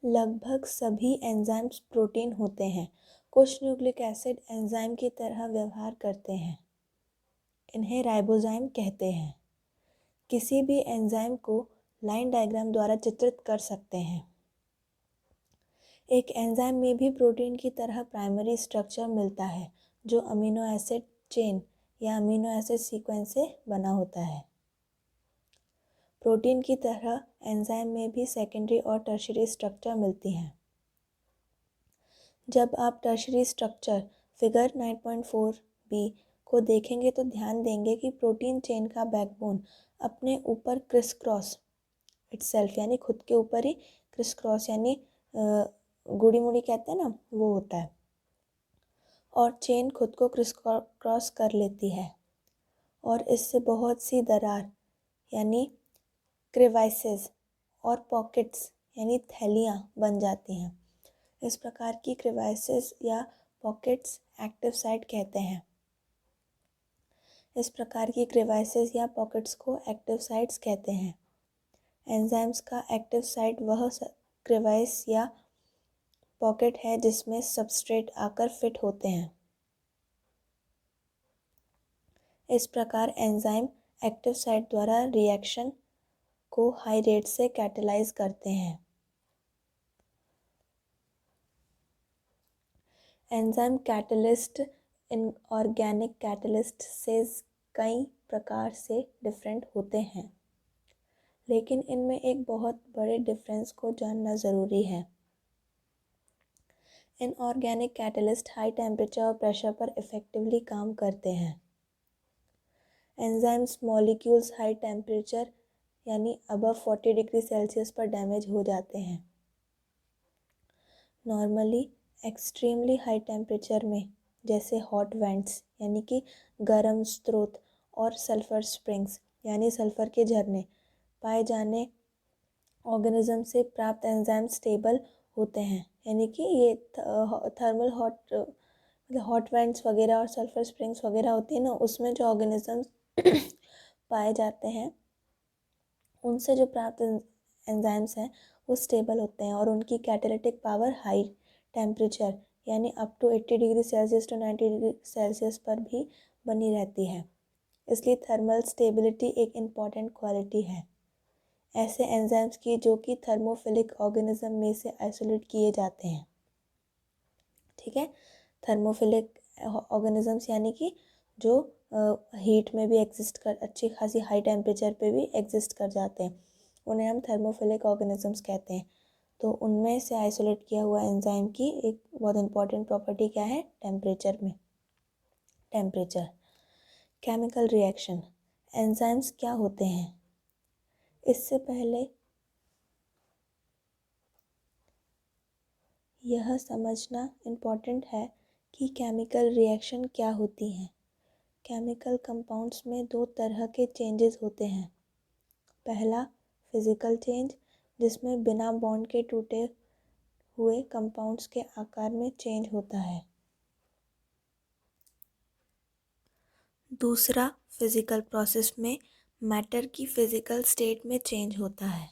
लगभग सभी enzymes protein होते हैं। कुछ न्यूक्लिक एसिड एंजाइम की तरह व्यवहार करते हैं, इन्हें राइबोजाइम कहते हैं। किसी भी एंजाइम को लाइन डायग्राम द्वारा चित्रित कर सकते हैं। एक एंजाइम में भी प्रोटीन की तरह प्राइमरी स्ट्रक्चर मिलता है, जो अमीनो एसिड चेन या अमीनो एसिड सीक्वेंस से बना होता है। प्रोटीन की तरह एंजाइम में भी सेकेंडरी और टर्शियरी स्ट्रक्चर मिलती हैं। जब आप टर्शियरी स्ट्रक्चर फिगर 9.4b को देखेंगे तो ध्यान देंगे कि प्रोटीन चेन का बैकबोन अपने ऊपर क्रिस क्रॉस इटसेल्फ यानी खुद के ऊपर ही क्रिस क्रॉस यानी गुड़ी मुड़ी कहते हैं ना, वो होता है, और चेन खुद को क्रिस क्रॉस कर लेती है और इससे बहुत सी दरार यानी क्रेवाइसेस और पॉकेट्स यानी थैलियाँ बन जाती हैं। इस प्रकार की क्रेवाइसेस या पॉकेट्स एक्टिव साइट कहते हैं। इस प्रकार की क्रेवाइसेस या पॉकेट्स को एक्टिव साइट्स कहते हैं। एंजाइम्स का एक्टिव साइट वह क्रेवाइस या पॉकेट है जिसमें सबस्ट्रेट आकर फिट होते हैं। इस प्रकार एंजाइम एक्टिव साइट द्वारा रिएक्शन को हाई रेट से कैटेलाइज करते हैं। एंजाइम कैटलिस्ट इनऑर्गेनिक कैटलिस्ट से कई प्रकार से डिफरेंट होते हैं, लेकिन इनमें एक बहुत बड़े डिफरेंस को जानना ज़रूरी है। इनऑर्गेनिक कैटलिस्ट हाई टेम्परेचर और प्रेशर पर इफ़ेक्टिवली काम करते हैं। एंजाइम्स मॉलिक्यूल्स हाई टेम्परेचर यानी अबव 40 डिग्री सेल्सियस पर डैमेज हो जाते हैं। नॉर्मली एक्सट्रीमली हाई टेम्परेचर में, जैसे हॉट वेंट्स यानी कि गर्म स्रोत और सल्फ़र स्प्रिंग्स यानी सल्फ़र के झरने पाए जाने ऑर्गेनिज्म से प्राप्त एंजाइम स्टेबल होते हैं। यानी कि ये थर्मल हॉट वेंट्स वगैरह और सल्फ़र स्प्रिंग्स वगैरह होती है ना, उसमें जो ऑर्गेनिजम्स पाए जाते हैं उनसे जो प्राप्त एंजाइम्स हैं वो स्टेबल होते हैं और उनकी कैटालिटिक पावर हाई टेम्परेचर यानी up to 80 degree Celsius to 90 degree Celsius पर भी बनी रहती है। इसलिए थर्मल स्टेबिलिटी एक इम्पॉर्टेंट क्वालिटी है ऐसे एंजाइम्स की जो कि थर्मोफिलिक ऑर्गेनिज्म में से आइसोलेट किए जाते हैं। ठीक है, थर्मोफिलिक ऑर्गेनिजम्स यानी कि जो हीट में भी एग्जिस्ट कर अच्छी खासी हाई टेम्परेचर पे भी एग्जिस्ट कर जाते हैं, उन्हें हम थर्मोफिलिक ऑर्गेनिजम्स कहते हैं। तो उनमें से आइसोलेट किया हुआ एंजाइम की एक बहुत इंपॉर्टेंट प्रॉपर्टी क्या है, टेम्परेचर में टेम्परेचर। केमिकल रिएक्शन, एंजाइम्स क्या होते हैं? इससे पहले यह समझना इम्पॉर्टेंट है कि केमिकल रिएक्शन क्या होती हैं। केमिकल कंपाउंड्स में दो तरह के चेंजेस होते हैं। पहला फिज़िकल चेंज, जिसमें बिना बॉन्ड के टूटे हुए कंपाउंड्स के आकार में चेंज होता है। दूसरा फिज़िकल प्रोसेस में मैटर की फिज़िकल स्टेट में चेंज होता है,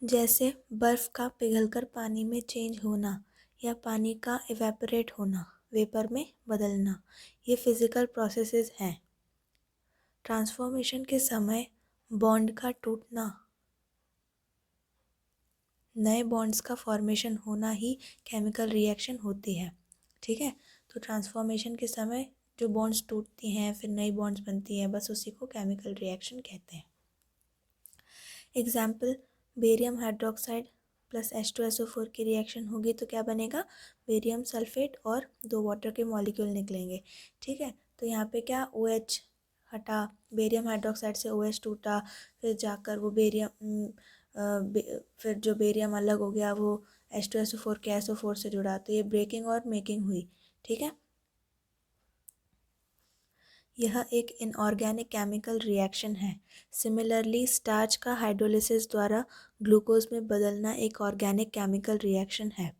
जैसे बर्फ़ का पिघलकर पानी में चेंज होना या पानी का इवेपोरेट होना, वेपर में बदलना, ये फिज़िकल प्रोसेसेस हैं। ट्रांसफॉर्मेशन के समय बॉन्ड का टूटना, नए बॉन्ड्स का फॉर्मेशन होना ही केमिकल रिएक्शन होती है। ठीक है, तो ट्रांसफॉर्मेशन के समय जो बॉन्ड्स टूटती हैं फिर नई बॉन्ड्स बनती हैं, बस उसी को केमिकल रिएक्शन कहते हैं। Example, barium hydroxide plus H2SO4 की रिएक्शन होगी तो क्या बनेगा, बेरियम सल्फेट और दो वाटर के मॉलिक्यूल निकलेंगे। ठीक है, तो यहाँ पे क्या OH हटा, बेरियम हाइड्रोक्साइड से OH टूटा, फिर जाकर वो फिर जो बेरियम अलग हो गया वो H2SO4 के SO4 से जुड़ा, तो ये ब्रेकिंग और मेकिंग हुई। ठीक है, यह एक इनऑर्गेनिक केमिकल रिएक्शन है। सिमिलरली स्टार्च का हाइड्रोलिसिस द्वारा ग्लूकोज में बदलना एक ऑर्गेनिक केमिकल रिएक्शन है।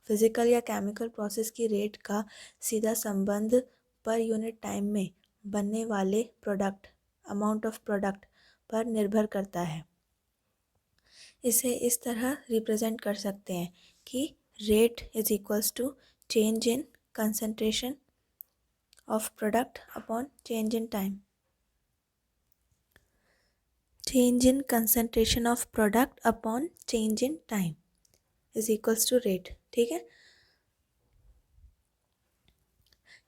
फिजिकल या केमिकल प्रोसेस की रेट का सीधा संबंध पर यूनिट टाइम में बनने वाले प्रोडक्ट, अमाउंट ऑफ प्रोडक्ट पर निर्भर करता है। इसे इस तरह रिप्रेजेंट कर सकते हैं कि rate is equals to change in concentration of product upon change in time. Change in concentration of product upon change in time is equals to rate. ठीक है।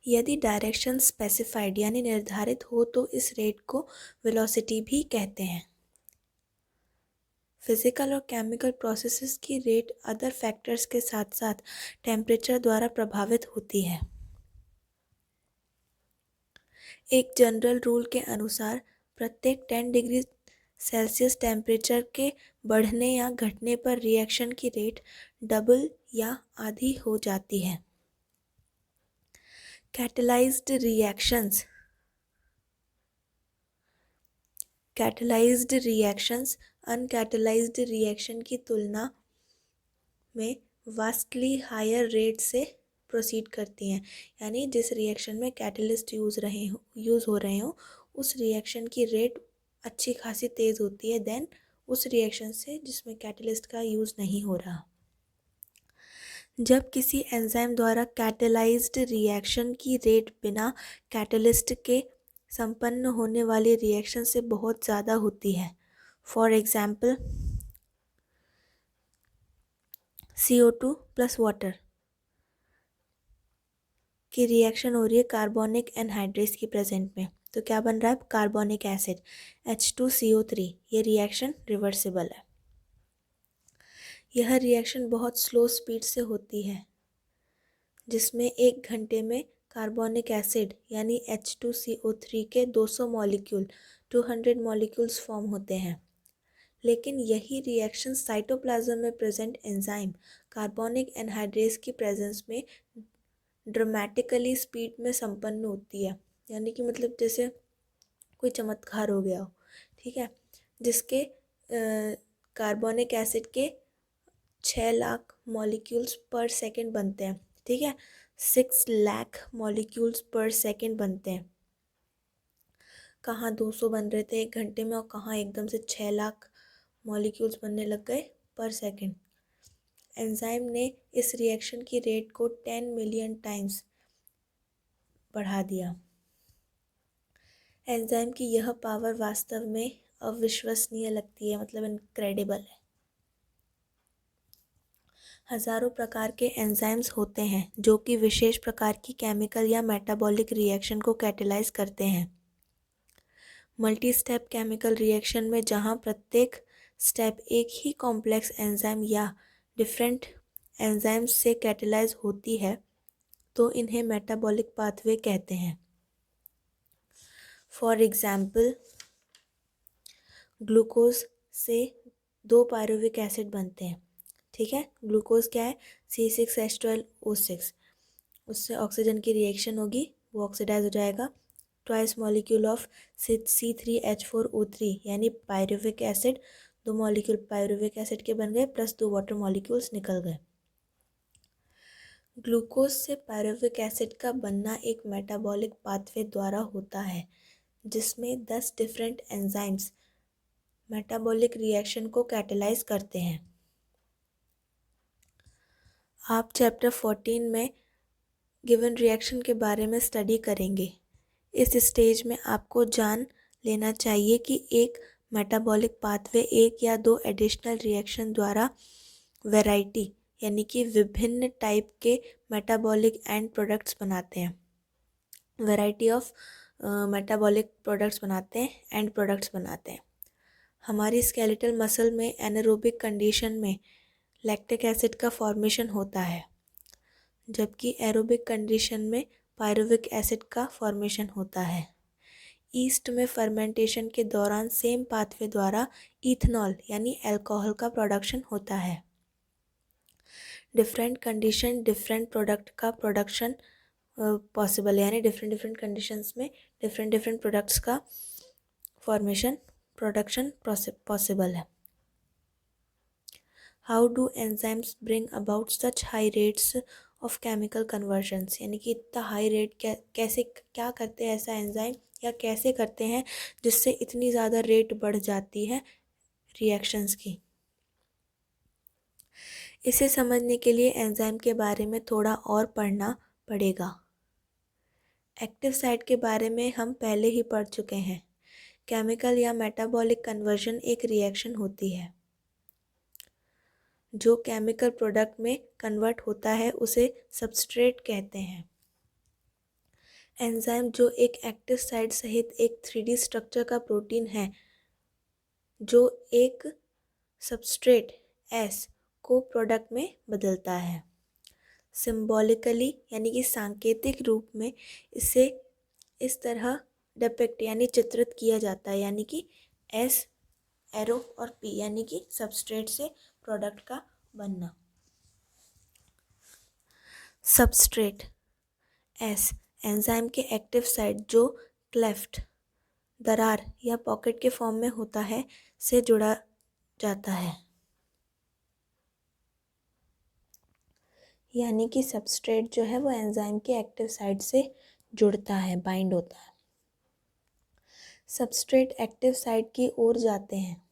यदि डायरेक्शन स्पेसिफाइड यानी निर्धारित हो तो इस रेट को वेलोसिटी भी कहते हैं। फिजिकल और केमिकल प्रोसेसेस की रेट अदर फैक्टर्स के साथ साथ टेम्परेचर द्वारा प्रभावित होती है। एक जनरल रूल के अनुसार प्रत्येक 10 डिग्री सेल्सियस टेम्परेचर के बढ़ने या घटने पर रिएक्शन की रेट डबल या आधी हो जाती है। कैटलाइज्ड रिएक्शंस अनकैटलाइज्ड रिएक्शन की तुलना में वास्टली हायर रेट से प्रोसीड करती हैं। यानी जिस रिएक्शन में कैटलिस्ट यूज़ हो रहे हो उस रिएक्शन की रेट अच्छी खासी तेज़ होती है देन उस रिएक्शन से जिसमें कैटलिस्ट का यूज़ नहीं हो रहा। जब किसी एंजाइम द्वारा कैटलाइज्ड रिएक्शन की रेट बिना कैटलिस्ट के संपन्न होने वाली रिएक्शन से बहुत ज़्यादा होती है। For example CO2 plus water की रिएक्शन हो रही है कार्बोनिक एनहाइड्रेस की प्रेजेंट में, तो क्या बन रहा है कार्बोनिक एसिड H2CO3। ये रिएक्शन रिवर्सिबल है। यह रिएक्शन बहुत स्लो स्पीड से होती है जिसमें 1 घंटे में कार्बोनिक एसिड यानी H2CO3 के 200 मॉलिक्यूल 200 मॉलिक्यूल्स फॉर्म होते हैं। लेकिन यही रिएक्शन साइटोप्लाज्म में प्रेजेंट एंजाइम कार्बोनिक एनहाइड्रेस की प्रेजेंस में ड्रामेटिकली स्पीड में संपन्न होती है। यानी कि मतलब जैसे कोई चमत्कार हो गया हो, ठीक है, जिसके कार्बोनिक एसिड के 6 लाख मॉलिक्यूल्स पर सेकंड बनते हैं। ठीक है, 6 लाख मॉलिक्यूल्स पर सेकंड बनते हैं। कहाँ 200 बन रहे थे 1 घंटे में और कहाँ एकदम से 6 लाख मॉलिक्यूल्स बनने लग गए पर सेकंड। एंजाइम ने इस रिएक्शन की रेट को 10 मिलियन टाइम्स बढ़ा दिया। एंजाइम की यह पावर वास्तव में अविश्वसनीय लगती है, मतलब इनक्रेडिबल है। हजारों प्रकार के एंजाइम्स होते हैं जो कि विशेष प्रकार की केमिकल या मेटाबॉलिक रिएक्शन को कैटेलाइज करते हैं। मल्टी स्टेप केमिकल रिएक्शन में जहां प्रत्येक स्टेप एक ही कॉम्प्लेक्स एंजाइम या डिफरेंट एंजाइम्स से कैटेलाइज होती है तो इन्हें मेटाबॉलिक पाथवे कहते हैं। फॉर एग्जाम्पल ग्लूकोज से 2 पायरुविक एसिड बनते हैं। ठीक है, ग्लूकोज क्या है C6H12O6, उससे ऑक्सीजन की रिएक्शन होगी, वो ऑक्सीडाइज हो जाएगा। ट्वाइस मॉलिक्यूल ऑफ C3H4O3 यानी pyruvic acid, 2 molecule pyruvic acid के बन गए प्लस 2 वाटर मॉलिक्यूल्स निकल गए। ग्लूकोज से पायरुविक एसिड का बनना एक मेटाबॉलिक पाथवे द्वारा होता है जिसमें 10 डिफरेंट एंजाइम्स मेटाबॉलिक रिएक्शन को कैटेलाइज करते हैं। आप चैप्टर 14 में गिवन रिएक्शन के बारे में स्टडी करेंगे। इस स्टेज में आपको जान लेना चाहिए कि एक मेटाबॉलिक पाथवे 1 या 2 एडिशनल रिएक्शन द्वारा वैरायटी यानी कि विभिन्न टाइप के मेटाबॉलिक एंड प्रोडक्ट्स बनाते हैं। वैरायटी ऑफ मेटाबॉलिक प्रोडक्ट्स बनाते हैं, एंड प्रोडक्ट्स बनाते हैं। हमारी स्केलेटल मसल में एनारोबिक कंडीशन में लैक्टिक एसिड का फॉर्मेशन होता है जबकि एरोबिक कंडीशन में पायरुविक एसिड का फॉर्मेशन होता है। ईस्ट में फर्मेंटेशन के दौरान सेम पाथवे द्वारा इथेनॉल यानी अल्कोहल का प्रोडक्शन होता है। डिफरेंट कंडीशन डिफरेंट प्रोडक्ट का प्रोडक्शन पॉसिबल है, यानी डिफरेंट कंडीशंस में डिफरेंट प्रोडक्ट्स का फॉर्मेशन प्रोडक्शन पॉसिबल है। How do enzymes bring about such high rates of chemical convergence, यानी कि इतना हाई रेट कैसे क्या करते हैं ऐसा एंजाइम या कैसे करते हैं जिससे इतनी ज़्यादा रेट बढ़ जाती है रिएक्शंस की। इसे समझने के लिए एंजाइम के बारे में थोड़ा और पढ़ना पड़ेगा। एक्टिव साइट के बारे में हम पहले ही पढ़ चुके हैं। केमिकल या मेटाबॉलिक कन्वर्जन एक रिएक्शन होती है जो केमिकल प्रोडक्ट में कन्वर्ट होता है, उसे सबस्ट्रेट कहते हैं। एंजाइम जो एक एक्टिव साइट सहित एक 3D स्ट्रक्चर का प्रोटीन है जो एक सबस्ट्रेट एस को प्रोडक्ट में बदलता है। सिंबॉलिकली यानी कि सांकेतिक रूप में इसे इस तरह डिपिक्ट यानी चित्रित किया जाता है, यानी कि एस एरो और पी यानी कि सबस्ट्रेट से प्रोडक्ट का बनना। सबस्ट्रेट एस एंजाइम के एक्टिव साइट जो क्लेफ्ट दरार या पॉकेट के फॉर्म में होता है से जुड़ा जाता है, यानी कि सबस्ट्रेट जो है वो एंजाइम के एक्टिव साइट से जुड़ता है, बाइंड होता है। सबस्ट्रेट एक्टिव साइट की ओर जाते हैं।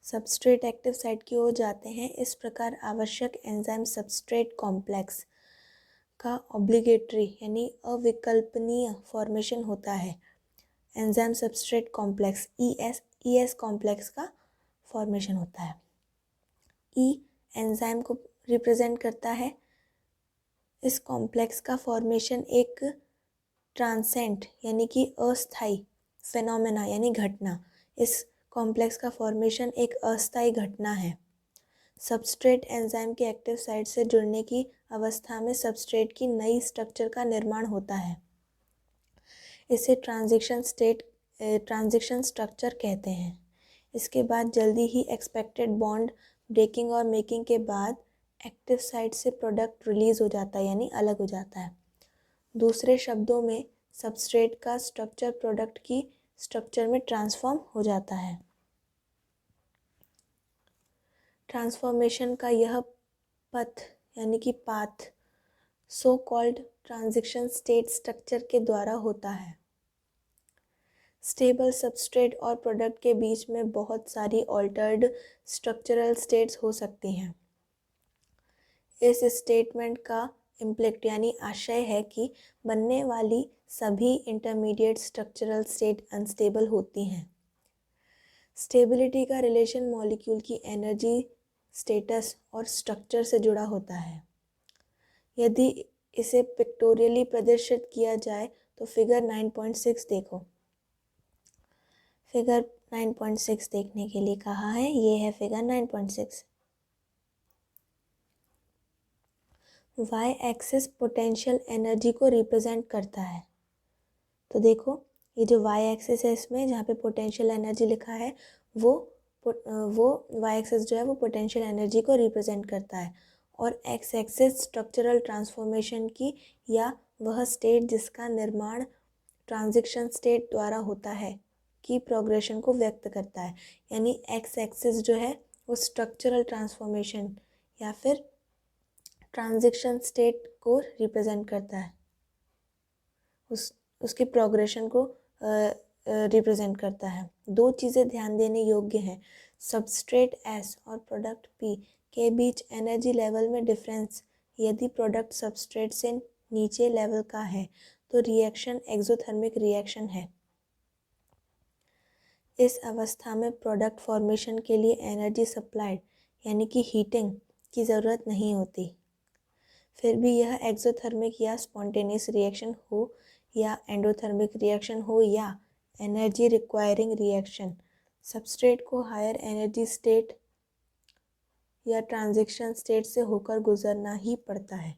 सबस्ट्रेट एक्टिव साइट की ओर जाते हैं। इस प्रकार आवश्यक एंजाइम सबस्ट्रेट कॉम्प्लेक्स का ऑब्लिगेटरी यानी अविकल्पनीय फॉर्मेशन होता है। Enzyme substrate complex ES complex का फॉर्मेशन होता है। E एंजाइम को रिप्रेजेंट करता है। इस कॉम्प्लेक्स का फॉर्मेशन एक ट्रांसेंट यानी कि अस्थायी फिनोमेना यानी घटना, इस कॉम्प्लेक्स का फॉर्मेशन एक अस्थायी घटना है। सबस्ट्रेट एंजाइम के एक्टिव साइट से जुड़ने की अवस्था में सबस्ट्रेट की नई स्ट्रक्चर का निर्माण होता है। इसे ट्रांजिशन स्ट्रक्चर कहते हैं। इसके बाद जल्दी ही एक्सपेक्टेड बॉन्ड ब्रेकिंग और मेकिंग के बाद एक्टिव साइट से प्रोडक्ट रिलीज हो जाता है, यानी अलग हो जाता है। दूसरे शब्दों में सबस्ट्रेट का स्ट्रक्चर प्रोडक्ट की स्ट्रक्चर में ट्रांसफॉर्म हो जाता है। ट्रांसफॉर्मेशन का यह पथ यानी कि path so called transition state structure के द्वारा होता है। स्टेबल सबस्ट्रेट और प्रोडक्ट के बीच में बहुत सारी ऑल्टर्ड स्ट्रक्चरल स्टेट्स हो सकती हैं। इस स्टेटमेंट का इम्प्लिक्ट यानी आशय है कि बनने वाली सभी इंटरमीडिएट स्ट्रक्चरल स्टेट अनस्टेबल होती हैं। स्टेबिलिटी का रिलेशन मॉलिक्यूल की एनर्जी, स्टेटस और स्ट्रक्चर से जुड़ा होता है। यदि इसे पिक्टोरियली प्रदर्शित किया जाए तो फिगर 9.6 देखो। फिगर 9.6 देखने के लिए कहा है, ये है figure 9.6। Y axis potential energy को रिप्रेजेंट करता है। तो देखो ये जो वाई एक्सिस है, इसमें जहाँ पे पोटेंशियल एनर्जी लिखा है वो वाई एक्सिस जो है वो पोटेंशियल एनर्जी को रिप्रेजेंट करता है, और एक्स एक्सिस स्ट्रक्चरल ट्रांसफॉर्मेशन की या वह स्टेट जिसका निर्माण ट्रांजिशन स्टेट द्वारा होता है की प्रोग्रेशन को व्यक्त करता है। यानी एक्स एक्सिस जो है वो स्ट्रक्चरल ट्रांसफॉर्मेशन या फिर ट्रांजिशन स्टेट को रिप्रेजेंट करता है, उसकी प्रोग्रेशन को रिप्रेजेंट करता है। दो चीज़ें ध्यान देने योग्य हैं। सबस्ट्रेट एस और प्रोडक्ट पी के बीच एनर्जी लेवल में डिफरेंस यदि प्रोडक्ट सबस्ट्रेट से नीचे लेवल का है तो रिएक्शन एक्सोथर्मिक रिएक्शन है। इस अवस्था में प्रोडक्ट फॉर्मेशन के लिए एनर्जी सप्लाइड यानी कि हीटिंग की ज़रूरत नहीं होती। फिर भी यह एक्सोथर्मिक या स्पॉन्टेनियस रिएक्शन हो या एंडोथर्मिक रिएक्शन हो या एनर्जी रिक्वायरिंग रिएक्शन, सबस्ट्रेट को हायर एनर्जी स्टेट या ट्रांजिशन स्टेट से होकर गुजरना ही पड़ता है।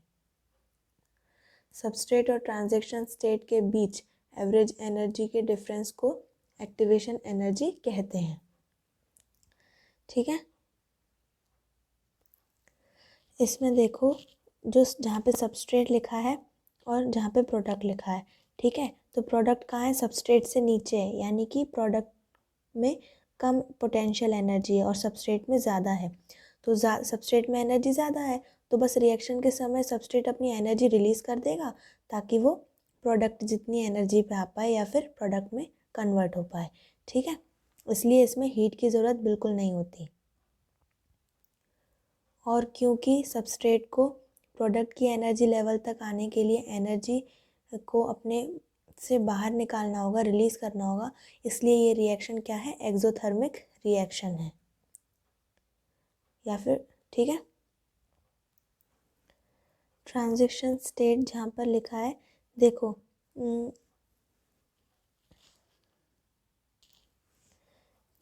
सबस्ट्रेट और ट्रांजिशन स्टेट के बीच एवरेज एनर्जी के डिफरेंस को एक्टिवेशन एनर्जी कहते हैं। ठीक है, इसमें देखो जो जहाँ पे सबस्ट्रेट लिखा है और जहाँ पे प्रोडक्ट लिखा है, ठीक है, तो प्रोडक्ट कहाँ है, सबस्ट्रेट से नीचे है, यानी कि प्रोडक्ट में कम पोटेंशियल एनर्जी है और सबस्ट्रेट में ज़्यादा है। तो सबस्ट्रेट में एनर्जी ज़्यादा है तो बस रिएक्शन के समय सबस्ट्रेट अपनी एनर्जी रिलीज़ कर देगा ताकि वो प्रोडक्ट जितनी एनर्जी पे आ पाए या फिर प्रोडक्ट में कन्वर्ट हो पाए। ठीक है, इसलिए इसमें हीट की ज़रूरत बिल्कुल नहीं होती। और क्योंकि सबस्ट्रेट को प्रोडक्ट की एनर्जी लेवल तक आने के लिए एनर्जी को अपने से बाहर निकालना होगा, रिलीज़ करना होगा, इसलिए ये रिएक्शन क्या है, एक्सोथर्मिक रिएक्शन है। या फिर ठीक है, ट्रांजिशन स्टेट जहाँ पर लिखा है, देखो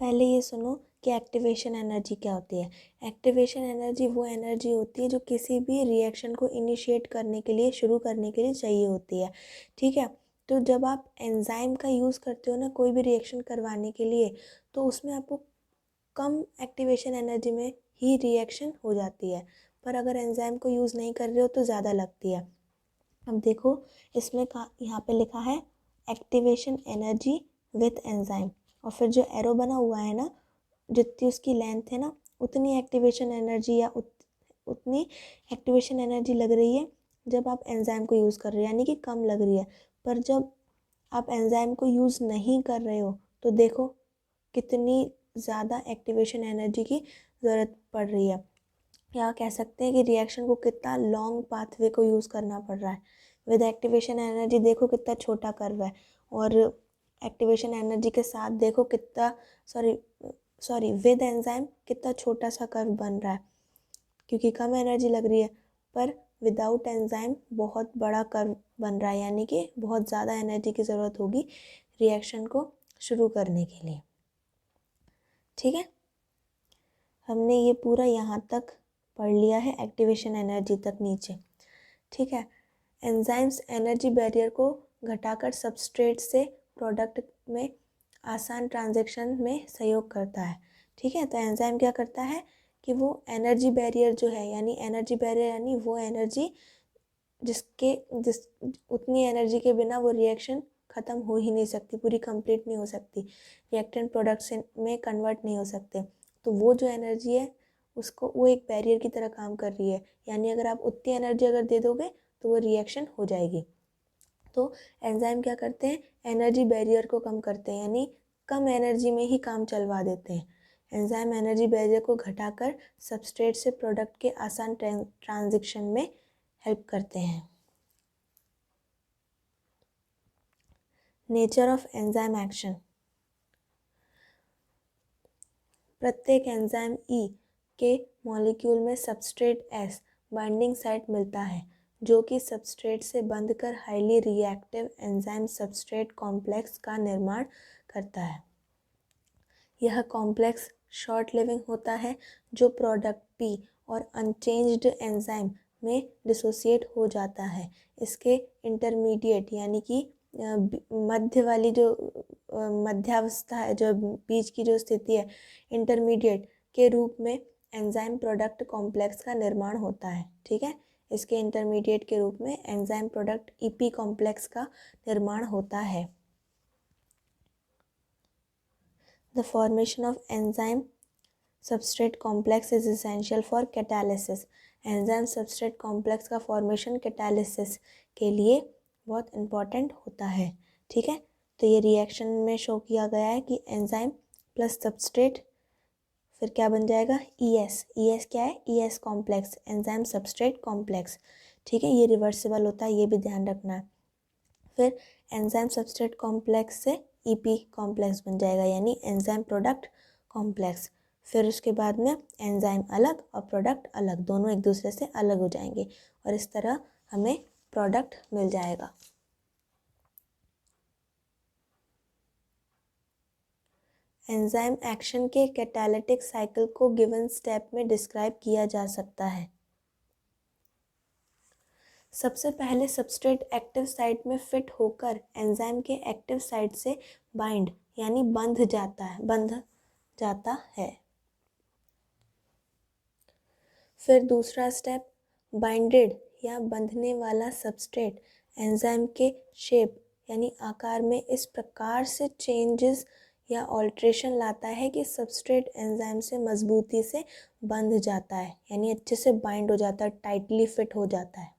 पहले ये सुनो कि एक्टिवेशन एनर्जी क्या होती है। एक्टिवेशन एनर्जी वो एनर्जी होती है जो किसी भी रिएक्शन को इनिशिएट करने के लिए, शुरू करने के लिए चाहिए होती है। ठीक है, तो जब आप एंजाइम का यूज़ करते हो ना कोई भी रिएक्शन करवाने के लिए, तो उसमें आपको कम एक्टिवेशन एनर्जी में ही रिएक्शन हो जाती है, पर अगर एंजाइम को यूज़ नहीं कर रहे हो तो ज़्यादा लगती है। अब देखो इसमें यहाँ पे लिखा है एक्टिवेशन एनर्जी विथ एंजाइम, और फिर जो एरो बना हुआ है ना, जितनी उसकी लेंथ है ना उतनी एक्टिवेशन एनर्जी या उतनी एक्टिवेशन एनर्जी लग रही है जब आप एंजाइम को यूज़ कर रहे हो, यानी कि कम लग रही है। पर जब आप एंजाइम को यूज़ नहीं कर रहे हो तो देखो कितनी ज़्यादा एक्टिवेशन एनर्जी की ज़रूरत पड़ रही है। या कह सकते हैं कि रिएक्शन को कितना लॉन्ग पाथवे को यूज़ करना पड़ रहा है। विद एक्टिवेशन एनर्जी देखो कितना छोटा कर्व है, और एक्टिवेशन एनर्जी के साथ देखो कितना सॉरी विद एंजाइम कितना छोटा सा कर्व बन रहा है, क्योंकि कम एनर्जी लग रही है। पर विदाउट एंजाइम बहुत बड़ा कर्व बन रहा है, यानी कि बहुत ज़्यादा एनर्जी की ज़रूरत होगी रिएक्शन को शुरू करने के लिए। ठीक है, हमने ये पूरा यहाँ तक पढ़ लिया है, एक्टिवेशन एनर्जी तक नीचे। ठीक है, एंजाइम्स एनर्जी बैरियर को घटाकर सबस्ट्रेट से प्रोडक्ट में आसान ट्रांजैक्शन में सहयोग करता है। ठीक है, तो एंजाइम क्या करता है कि वो एनर्जी बैरियर जो है, यानी एनर्जी बैरियर यानी वो एनर्जी जिस उतनी एनर्जी के बिना वो रिएक्शन ख़त्म हो ही नहीं सकती, पूरी कंप्लीट नहीं हो सकती, रिएक्टेंट प्रोडक्ट्स में कन्वर्ट नहीं हो सकते। तो वो जो एनर्जी है उसको वो एक बैरियर की तरह काम कर रही है, यानी अगर आप उतनी एनर्जी अगर दे दोगे तो वो रिएक्शन हो जाएगी। तो एंजाइम क्या करते हैं, एनर्जी बैरियर को कम करते हैं, यानी कम एनर्जी में ही काम चलवा देते हैं। एंजाइम एनर्जी बैरियर को घटाकर सबस्ट्रेट से प्रोडक्ट के आसान ट्रांजिशन में हेल्प करते हैं। Nature of enzyme action. प्रत्येक एंजाइम ई के मॉलिक्यूल में सबस्ट्रेट एस बाइंडिंग साइट मिलता है, जो कि सबस्ट्रेट से बंध कर highly reactive enzyme substrate complex का निर्माण करता है। यह कॉम्प्लेक्स शॉर्ट लिविंग होता है, जो प्रोडक्ट पी और अनचेंज्ड एंजाइम में डिसोसिएट हो जाता है। इसके इंटरमीडिएट यानी कि मध्य वाली जो मध्यावस्था है, जो बीच की जो स्थिति है, इंटरमीडिएट के रूप में एंजाइम प्रोडक्ट कॉम्प्लेक्स का निर्माण होता है। ठीक है, इसके इंटरमीडिएट के रूप में एंजाइम प्रोडक्ट ईपी कॉम्प्लेक्स का निर्माण होता है। The formation of enzyme substrate complex is essential for catalysis. Enzyme substrate complex का फॉर्मेशन कैटालिसिस के लिए बहुत इम्पॉर्टेंट होता है। ठीक है, तो ये रिएक्शन में शो किया गया है कि एंजाइम प्लस सबस्ट्रेट फिर क्या बन जाएगा, ES। ES क्या है, ES complex, enzyme substrate complex. ठीक है, ये रिवर्सिबल होता है, ये भी ध्यान रखना है। फिर एंजाइम सबस्ट्रेट कॉम्प्लेक्स से EP कॉम्प्लेक्स बन जाएगा, यानी एंजाइम प्रोडक्ट कॉम्प्लेक्स। फिर उसके बाद में एंजाइम अलग और प्रोडक्ट अलग, दोनों एक दूसरे से अलग हो जाएंगे, और इस तरह हमें प्रोडक्ट मिल जाएगा। एंजाइम एक्शन के कैटालिटिक साइकिल को गिवन स्टेप में डिस्क्राइब किया जा सकता है। सबसे पहले सबस्ट्रेट एक्टिव साइट में फिट होकर एंजाइम के एक्टिव साइट से बाइंड यानी बंध जाता है। फिर दूसरा स्टेप, बाइंडेड या बंधने वाला सबस्ट्रेट एंजाइम के शेप यानी आकार में इस प्रकार से चेंजेस या ऑल्ट्रेशन लाता है कि सबस्ट्रेट एंजाइम से मजबूती से बंध जाता है, यानी अच्छे से बाइंड हो जाता है, टाइटली फिट हो जाता है।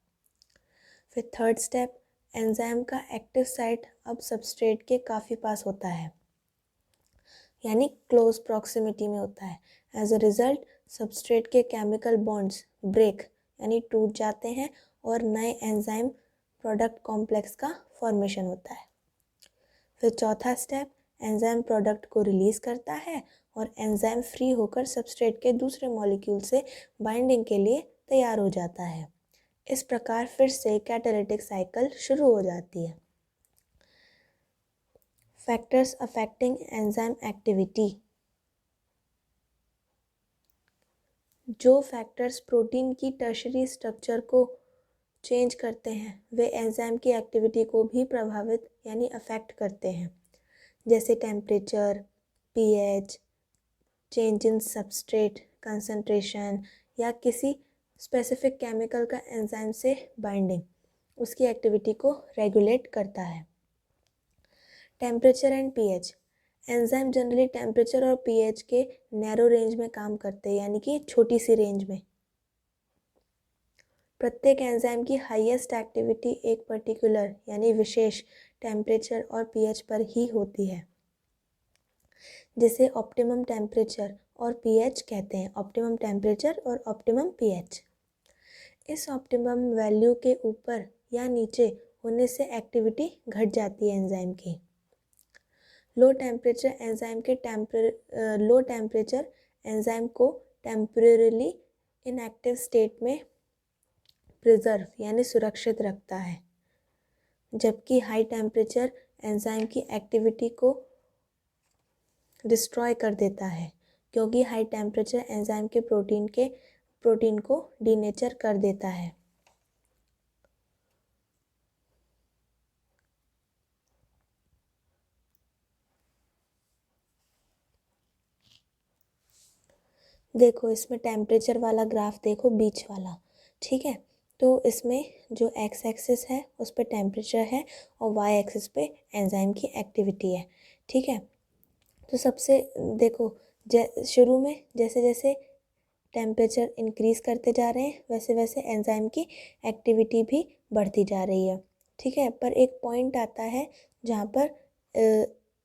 फिर थर्ड स्टेप, एंजाइम का एक्टिव साइट अब सबस्ट्रेट के काफ़ी पास होता है, यानी क्लोज प्रॉक्सिमिटी में होता है। एज अ रिजल्ट सबस्ट्रेट के केमिकल बॉन्ड्स ब्रेक यानी टूट जाते हैं और नए एंजाइम प्रोडक्ट कॉम्प्लेक्स का फॉर्मेशन होता है। फिर चौथा स्टेप एंजाइम प्रोडक्ट को रिलीज़ करता है और एंजाइम फ्री होकर सबस्ट्रेट के दूसरे मॉलिक्यूल से बाइंडिंग के लिए तैयार हो जाता है। इस प्रकार फिर से कैटालिटिक साइकिल शुरू हो जाती है। Factors affecting enzyme activity. जो फैक्टर्स प्रोटीन की टर्शरी स्ट्रक्चर को चेंज करते हैं वे एंजाइम की एक्टिविटी को भी प्रभावित यानी अफेक्ट करते हैं, जैसे temperature, pH, change in substrate concentration या किसी स्पेसिफिक केमिकल का एंजाइम से बाइंडिंग उसकी एक्टिविटी को रेगुलेट करता है। Temperature and pH. Enzyme generally temperature और पीएच के नैरो रेंज में काम करते हैं, यानी कि छोटी सी रेंज में। प्रत्येक एंजाइम की हाईएस्ट एक्टिविटी एक पर्टिकुलर यानी विशेष टेम्परेचर और पीएच पर ही होती है, जिसे ऑप्टिमम टेम्परेचर और पीएच कहते हैं। ऑप्टिमम टेम्परेचर और ऑप्टिमम पीएच। इस ऑप्टिमम वैल्यू के ऊपर या नीचे होने से एक्टिविटी घट जाती है एंजाइम की। लो टेम्परेचर एंजाइम को टेम्परेरीली इनएक्टिव स्टेट में प्रिजर्व यानी सुरक्षित रखता है, जबकि हाई टेम्परेचर एंजाइम की एक्टिविटी को डिस्ट्रॉय कर देता है, क्योंकि हाई टेम्परेचर एंजाइम के प्रोटीन को डीनेचर कर देता है। देखो इसमें टेम्परेचर वाला ग्राफ देखो, बीच वाला, ठीक है। तो इसमें जो एक्स एक्सिस है उस पर टेम्परेचर है और वाई एक्सिस पे एंजाइम की एक्टिविटी है, ठीक है। तो सबसे देखो शुरू में जैसे जैसे टेम्परेचर इंक्रीज़ करते जा रहे हैं वैसे वैसे एंजाइम की एक्टिविटी भी बढ़ती जा रही है, ठीक है। पर एक पॉइंट आता है जहाँ पर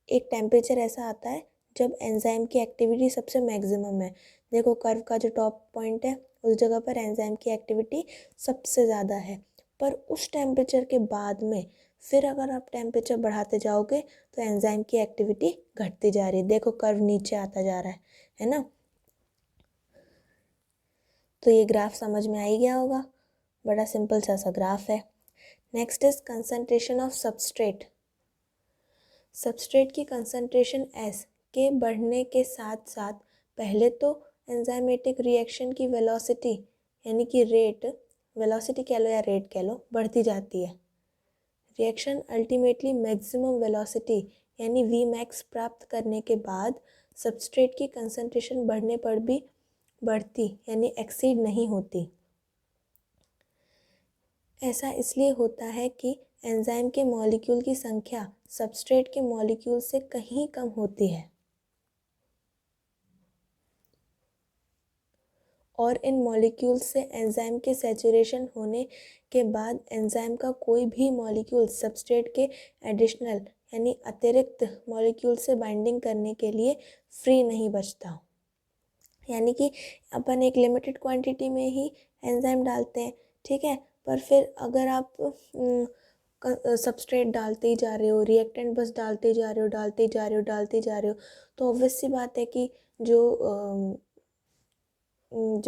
एक टेम्परेचर ऐसा आता है जब एंजाइम की एक्टिविटी सबसे मैक्सिमम है। देखो कर्व का जो टॉप पॉइंट है उस जगह पर एंजाइम की एक्टिविटी सबसे ज़्यादा है, पर उस टेम्परेचर के बाद में फिर अगर आप टेम्परेचर बढ़ाते जाओगे तो एंजाइम की एक्टिविटी घटती जा रही है। देखो कर्व नीचे आता जा रहा है ना। तो ये ग्राफ समझ में आ ही गया होगा, बड़ा सिंपल सा ग्राफ है। Next is concentration of substrate. Substrate की कंसंट्रेशन एस के बढ़ने के साथ साथ पहले तो एंजाइमेटिक रिएक्शन की वेलोसिटी यानी कि रेट, वेलोसिटी कह लो या रेट कह लो, बढ़ती जाती है। रिएक्शन अल्टीमेटली मैक्सिमम वेलोसिटी यानी वी मैक्स प्राप्त करने के बाद सबस्ट्रेट की कंसंट्रेशन बढ़ने पर भी बढ़ती यानी एक्सीड नहीं होती। ऐसा इसलिए होता है कि एंजाइम के मॉलिक्यूल की संख्या सबस्ट्रेट के मॉलिक्यूल से कहीं कम होती है और इन मॉलिक्यूल्स से एंजाइम के सैचुरेशन होने के बाद एंजाइम का कोई भी मॉलिक्यूल सबस्ट्रेट के एडिशनल यानी अतिरिक्त मॉलिक्यूल से बाइंडिंग करने के लिए फ्री नहीं बचता। यानी कि अपन एक लिमिटेड क्वांटिटी में ही एंजाइम डालते हैं, ठीक है। पर फिर अगर आप सबस्ट्रेट डालते ही जा रहे हो, रिएक्टेंट बस डालते जा रहे हो, तो ऑब्वियस सी बात है कि जो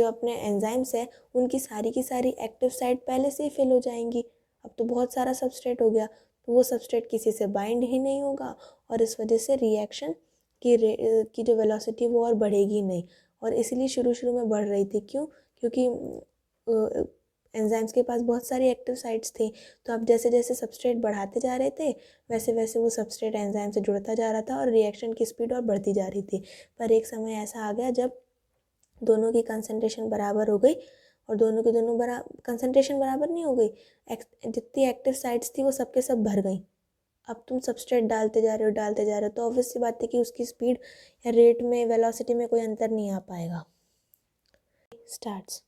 अपने एंजाइम्स है उनकी सारी की सारी एक्टिव साइट पहले से ही फिल हो जाएंगी। अब तो बहुत सारा सबस्ट्रेट हो गया, तो वो सबस्ट्रेट किसी से बाइंड ही नहीं होगा और इस वजह से रिएक्शन की जो वेलोसिटी वो और बढ़ेगी नहीं। और इसीलिए शुरू में बढ़ रही थी, क्यों? क्योंकि एंजाइम्स के पास बहुत सारी एक्टिव साइट्स थी। तो अब जैसे जैसे सबस्ट्रेट बढ़ाते जा रहे थे वैसे वैसे वो सबस्ट्रेट एंजाइम से जुड़ता जा रहा था और रिएक्शन की स्पीड और बढ़ती जा रही थी। पर एक समय ऐसा आ गया जब दोनों की कंसंट्रेशन बराबर हो गई और दोनों कंसंट्रेशन बराबर नहीं हो गई, जितनी एक्टिव साइट्स थी वो सबके सब भर गई। अब तुम सबस्ट्रेट डालते जा रहे हो तो ऑब्वियस सी बात है कि उसकी स्पीड या रेट में, वेलोसिटी में कोई अंतर नहीं आ पाएगा। Starts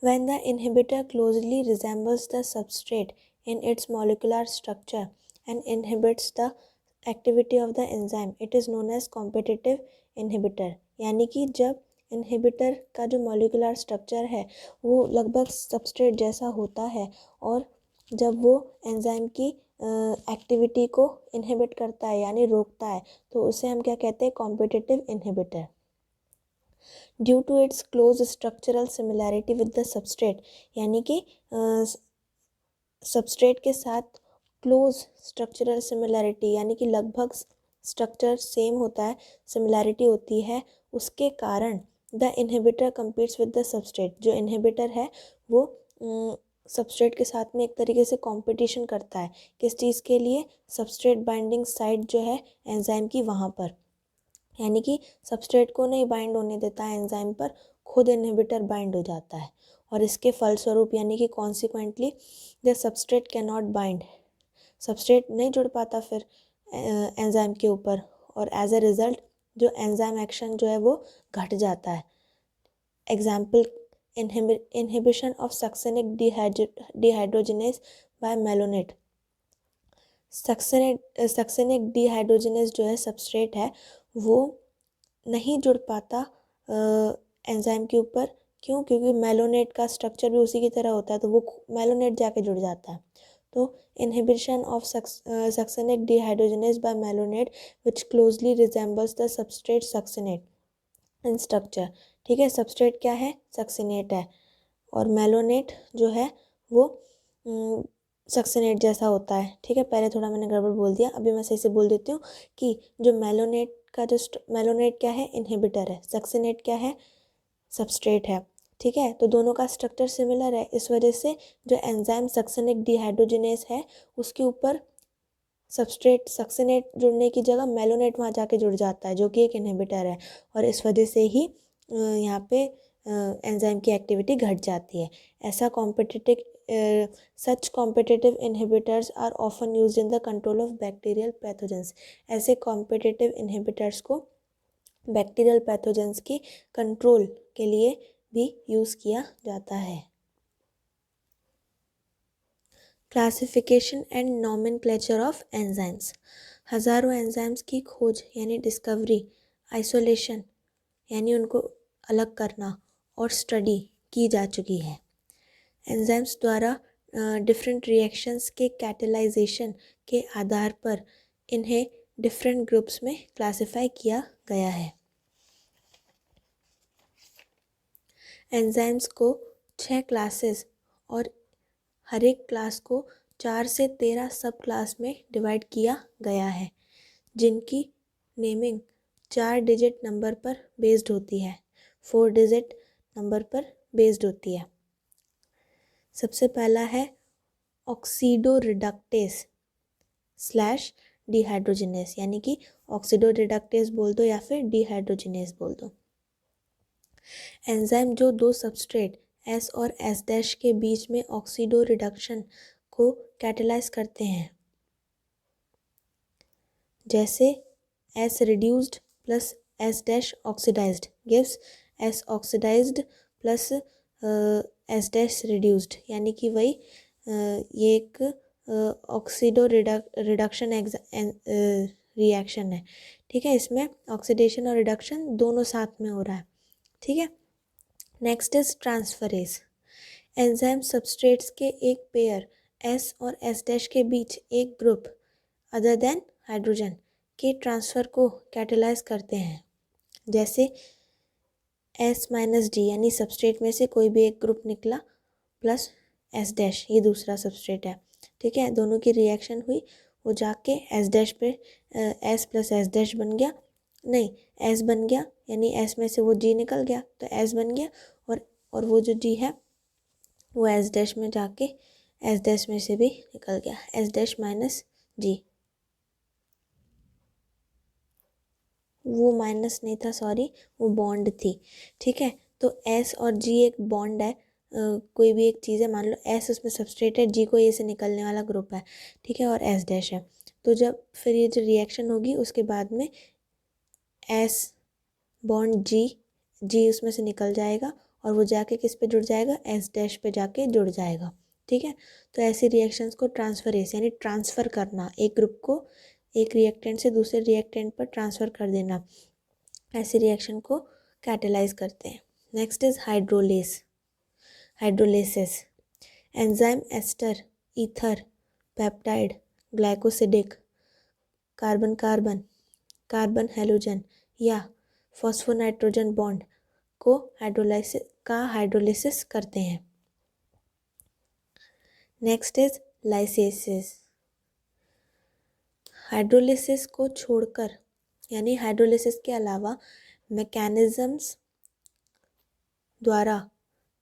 when the inhibitor closely resembles the substrate in its molecular structure and inhibits the activity of the enzyme it is known as competitive inhibitor, यानी कि जब इनहिबिटर का जो मॉलिक्यूलर स्ट्रक्चर है वो लगभग सबस्ट्रेट जैसा होता है और जब वो एंजाइम की एक्टिविटी को इनहिबिट करता है यानी रोकता है तो उसे हम क्या कहते हैं, competitive inhibitor. Due to its close structural similarity with the substrate, यानी कि सबस्ट्रेट के साथ क्लोज स्ट्रक्चरल सिमिलैरिटी यानी कि लगभग स्ट्रक्चर सेम होता है, सिमिलैरिटी होती है, उसके कारण the inhibitor competes with the substrate, जो इनहिबिटर है वो सबस्ट्रेट के साथ में एक तरीके से कंपटीशन करता है। किस चीज़ के लिए? सबस्ट्रेट बाइंडिंग साइट जो है एंजाइम की वहाँ पर, यानी कि सबस्ट्रेट को नहीं बाइंड होने देता है एंजाइम पर, खुद इनहिबिटर बाइंड हो जाता है और इसके फलस्वरूप यानी कि consequently the substrate can not bind, substrate नहीं जुड़ पाता फिर एंजाइम के ऊपर और एज अ रिज़ल्ट जो एंजाइम एक्शन जो है वो घट जाता है। Example, inhibition of succinic dehydrogenase by malonate. Succinic dehydrogenase जो है सबस्ट्रेट है वो नहीं जुड़ पाता एंजाइम के ऊपर, क्यों? क्योंकि मेलोनेट का स्ट्रक्चर भी उसी की तरह होता है तो वो मेलोनेट जाके जुड़ जाता है। तो inhibition of succinic dehydrogenase by malonate which closely resembles the substrate succinate in structure. ठीक है, सबस्ट्रेट क्या है? सक्सेनेट है और मेलोनेट जो है वो सक्सेनेट जैसा होता है। ठीक है, पहले थोड़ा मैंने गड़बड़ बोल दिया, अभी मैं सही से बोल देती हूँ कि जो मेलोनेट का जो मेलोनेट क्या है? इनहिबिटर है। सक्सेनेट क्या है? सबस्ट्रेट है। ठीक है, तो दोनों का स्ट्रक्चर सिमिलर है, इस वजह से जो एंजाइम सक्सेनिक डिहाइड्रोजिनेज है उसके ऊपर सबस्ट्रेट सक्सेनेट जुड़ने की जगह मेलोनेट वहाँ जाके जुड़ जाता है जो कि एक इनहिबिटर है और इस वजह से ही यहाँ पे एंजाइम की एक्टिविटी घट जाती है। ऐसा competitive such competitive inhibitors are often used in the control of bacterial pathogens. ऐसे कॉम्पिटिटिव इनहिबिटर्स को बैक्टीरियल पैथोजेंस की कंट्रोल के लिए भी यूज़ किया जाता है। Classification and nomenclature of enzymes. हज़ारों एंजाइम्स की खोज यानी डिस्कवरी, आइसोलेशन यानी उनको अलग करना और स्टडी की जा चुकी है। एंजाइम्स द्वारा डिफरेंट रिएक्शंस के कैटेलाइजेशन के आधार पर इन्हें डिफरेंट ग्रुप्स में क्लासिफाई किया गया है। एंजाइम्स को 6 क्लासेस और हर एक क्लास को 4 से 13 सब क्लास में डिवाइड किया गया है, जिनकी नेमिंग 4 डिजिट नंबर पर बेस्ड होती है, 4 डिजिट नंबर पर बेस्ड होती है। सबसे पहला है ऑक्सीडो रिडक्टेस स्लैश डिहाइड्रोजिनेस, यानी कि ऑक्सीडो रिडक्टेस बोल दो या फिर डिहाइड्रोजिनेस बोल दो। एंजाइम जो दो सबस्ट्रेट एस और एस डैश के बीच में ऑक्सीडो रिडक्शन को कैटेलाइज करते हैं, जैसे S reduced plus S dash oxidised gives S oxidised plus S dash reduced, यानी कि वही ये एक ऑक्सीडो रिडक्शन रिएक्शन है। ठीक है, इसमें ऑक्सीडेशन और रिडक्शन दोनों साथ में हो रहा है। ठीक है, next is transferase. Enzyme substrates के एक पेयर एस और एस डैश के बीच एक ग्रुप अदर देन हाइड्रोजन के ट्रांसफ़र को कैटेलाइज करते हैं, जैसे एस माइनस डी, यानी सबस्ट्रेट में से कोई भी एक ग्रुप निकला प्लस एस डैश, ये दूसरा सबस्ट्रेट है। ठीक है, दोनों की रिएक्शन हुई, वो जाके एस डैश पे एस प्लस एस डैश बन गया, नहीं एस बन गया, यानी एस में से वो जी निकल गया तो एस बन गया और वो जो जी है वो एस डैश में जाके एस डैश में से भी निकल गया, एस डैश माइनस जी। वो माइनस नहीं था, सॉरी, वो बॉन्ड थी। ठीक है, तो एस और जी एक बॉन्ड है, कोई भी एक चीज़ है, मान लो एस उसमें सबस्ट्रेट है, जी को ए से निकलने वाला ग्रुप है। ठीक है, और एस डैश है, तो जब फिर ये जो रिएक्शन होगी उसके बाद में एस बॉन्ड जी उसमें से निकल जाएगा और वो जाके किस पे जुड़ जाएगा? एस डैश पे जाके जुड़ जाएगा। ठीक है, तो ऐसी रिएक्शंस को ट्रांसफरेज यानी ट्रांसफ़र करना, एक ग्रुप को एक रिएक्टेंट से दूसरे रिएक्टेंट पर ट्रांसफ़र कर देना, ऐसे रिएक्शन को कैटेलाइज करते हैं। Next is hydrolysis. Enzyme ester, ether, peptide, glycosidic, carbon carbon, carbon halogen या फॉस्फोनाइट्रोजन बॉन्ड को हाइड्रोलिसिस करते हैं। Next is लाइसेसिस। हाइड्रोलिसिस को छोड़कर यानी हाइड्रोलिसिस के अलावा मैकेनिज्म्स द्वारा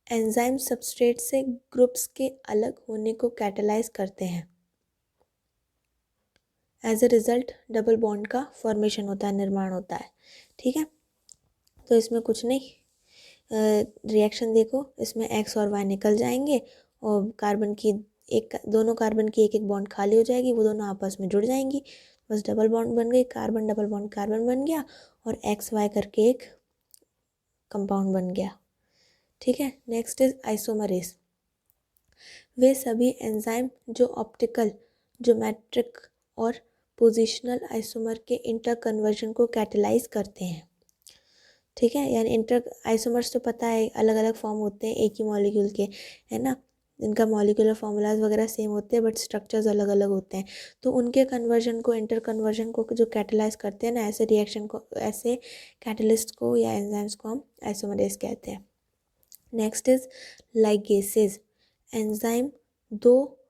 एंजाइम सबस्ट्रेट से ग्रुप्स के अलग होने को कैटेलाइज करते हैं। As a result double bond का फॉर्मेशन होता है, निर्माण होता है। ठीक है, तो इसमें कुछ नहीं, रिएक्शन देखो, इसमें एक्स और वाई निकल जाएंगे और दोनों कार्बन की एक एक बॉन्ड खाली हो जाएगी, वो दोनों आपस में जुड़ जाएंगी, बस डबल बॉन्ड बन गई, कार्बन डबल बॉन्ड कार्बन बन गया और एक्स वाई करके एक कंपाउंड बन गया। ठीक है, नेक्स्ट इज आइसोमरेज। वे सभी एंजाइम जो ऑप्टिकल, ज्योमेट्रिक और पोजिशनल आइसोमर के इंटर कन्वर्जन को कैटेलाइज करते हैं। ठीक है, यानी इंटर आइसोमर्स तो पता है अलग अलग फॉर्म होते हैं एक ही मॉलिक्यूल के, है ना, इनका मॉलिक्यूलर फॉर्मूलाज वगैरह सेम होते हैं बट स्ट्रक्चर्स अलग अलग होते हैं, तो उनके कन्वर्जन को, इंटर कन्वर्जन को जो कैटेलाइज करते हैं ना, ऐसे रिएक्शन को, ऐसे कैटलिस्ट को या एंजाइम्स को हम आइसोमरेज कहते हैं। Next is ligases. एंजाइम दो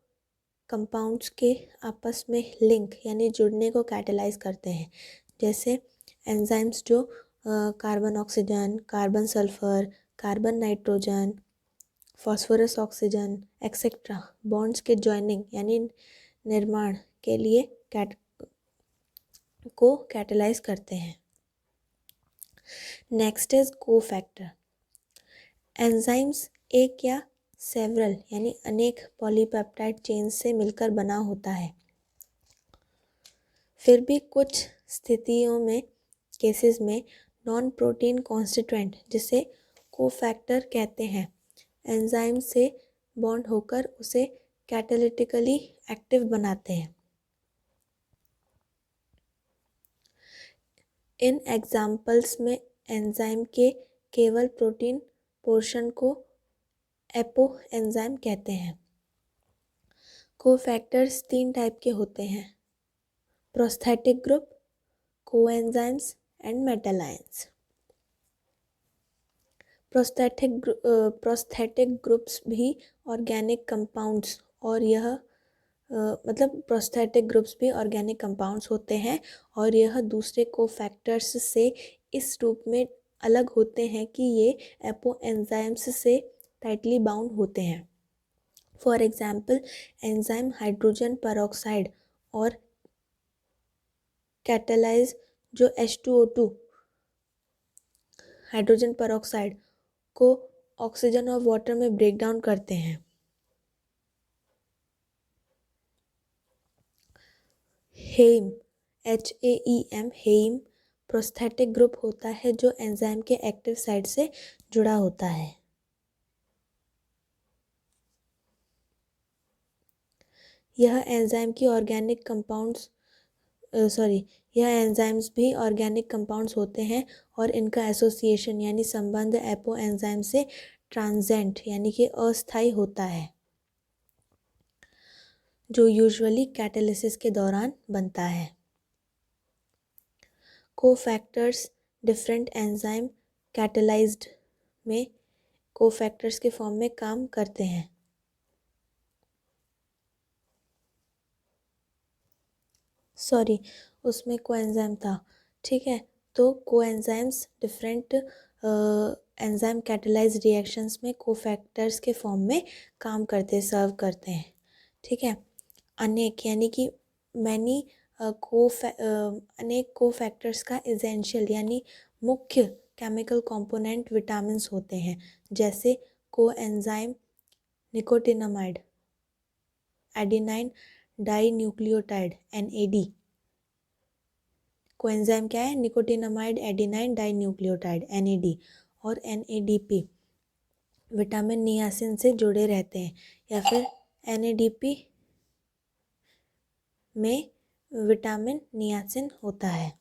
कंपाउंड्स के आपस में लिंक यानी जुड़ने को कैटेलाइज करते हैं, जैसे एंजाइम्स जो carbon oxygen, carbon sulphur, carbon nitrogen, phosphorus oxygen etcetera bonds के जॉइनिंग यानी निर्माण के लिए कैटेलाइज करते हैं। Next is cofactor. एंजाइम्स एक या सेवरल यानी अनेक पॉलीपेप्टाइड चेन से मिलकर बना होता है, फिर भी कुछ स्थितियों में, केसेस में, नॉन प्रोटीन कॉन्स्टिट्यूएंट जिसे कोफैक्टर कहते हैं, एंजाइम से बॉन्ड होकर उसे कैटालिटिकली एक्टिव बनाते हैं। इन एग्जाम्पल्स में एंजाइम के केवल प्रोटीन पोर्शन को एपो एंजाइम कहते हैं। कोफैक्टर्स 3 टाइप के होते हैं, prosthetic group, coenzymes and metal ions. Prosthetic groups भी ऑर्गेनिक कंपाउंड्स और यह प्रोस्थेटिक ग्रुप्स भी ऑर्गेनिक कंपाउंड्स होते हैं और यह दूसरे कोफैक्टर्स से इस रूप में अलग होते हैं कि ये एपो एंजाइम्स से टाइटली बाउंड होते हैं। For example enzyme hydrogen peroxide और कैटालाइज जो H2O2 हाइड्रोजन परऑक्साइड को ऑक्सीजन और वाटर में ब्रेक डाउन करते हैं। हेम HAEM हेम प्रोस्थेटिक ग्रुप होता है जो एंजाइम के एक्टिव साइट से जुड़ा होता है। यह एंजाइम की ऑर्गेनिक कंपाउंड्स यह एंजाइम्स भी ऑर्गेनिक कंपाउंड्स होते हैं और इनका एसोसिएशन यानी संबंध एपो एंजाइम से ट्रांजेंट यानी कि अस्थायी होता है, जो यूजुअली कैटालिसिस के दौरान बनता है। कोफैक्टर्स डिफरेंट एंजाइम कैटेलाइज्ड में कोफैक्टर्स के फॉर्म में काम करते हैं। उसमें कोएंजाइम था, ठीक है, तो coenzymes different enzyme catalyse reactions में कोफैक्टर्स के फॉर्म में काम करते, सर्व करते हैं। ठीक है, अनेक यानी कि मैनी अनेक कोफैक्टर्स का एसेंशियल यानी मुख्य केमिकल कंपोनेंट विटामिन्स होते हैं, जैसे coenzyme nicotinamide, adenine dinucleotide NAD। Coenzyme क्या है? Nicotinamide adenine dinucleotide NAD और NADP विटामिन नियासिन से जुड़े रहते हैं, या फिर NADP में विटामिन नियासिन होता है।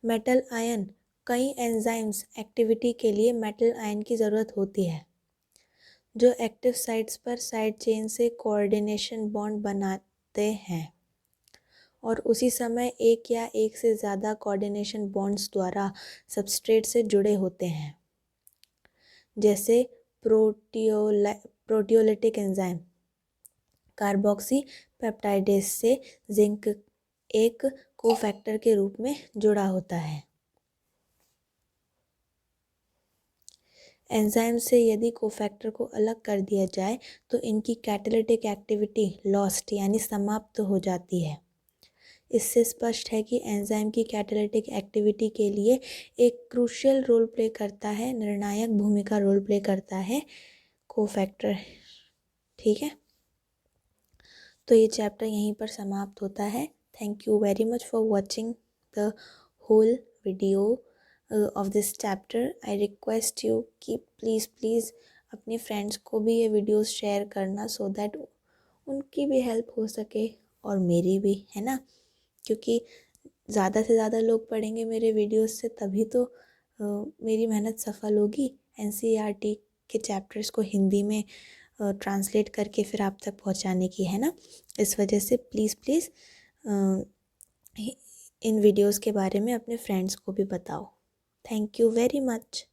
मेटल आयन, कई एंजाइम्स एक्टिविटी के लिए मेटल आयन की ज़रूरत होती है, जो एक्टिव साइट्स पर साइड चेन से कोऑर्डिनेशन बॉन्ड बनाते हैं और उसी समय एक या एक से ज़्यादा कोऑर्डिनेशन बॉन्ड्स द्वारा सबस्ट्रेट से जुड़े होते हैं, जैसे प्रोटियोलिटिक एंजाइम। कार्बोक्सी पेप्टाइडेज से जिंक एक कोफैक्टर के रूप में जुड़ा होता है। एंजाइम से यदि कोफैक्टर को अलग कर दिया जाए तो इनकी कैटालिटिक एक्टिविटी लॉस्ट यानी समाप्त हो जाती है। इससे स्पष्ट है कि एंजाइम की कैटालिटिक एक्टिविटी के लिए एक क्रूशियल रोल प्ले करता है, निर्णायक भूमिका रोल प्ले करता है कोफैक्टर। ठीक है, तो ये चैप्टर यहीं पर समाप्त होता है। Thank you very much for watching the whole video of this chapter. I request you कि प्लीज़ अपने फ्रेंड्स को भी ये वीडियोस शेयर करना, सो दैट उनकी भी हेल्प हो सके और मेरी भी, है ना। क्योंकि ज़्यादा से ज़्यादा लोग पढ़ेंगे मेरे वीडियोस से तभी तो मेरी मेहनत सफल होगी एनसीईआरटी के चैप्टर्स को हिंदी में ट्रांसलेट करके फिर आप तक पहुंचाने की, है ना। इस वजह से प्लीज़ इन वीडियोस के बारे में अपने फ्रेंड्स को भी बताओ। Thank you very much.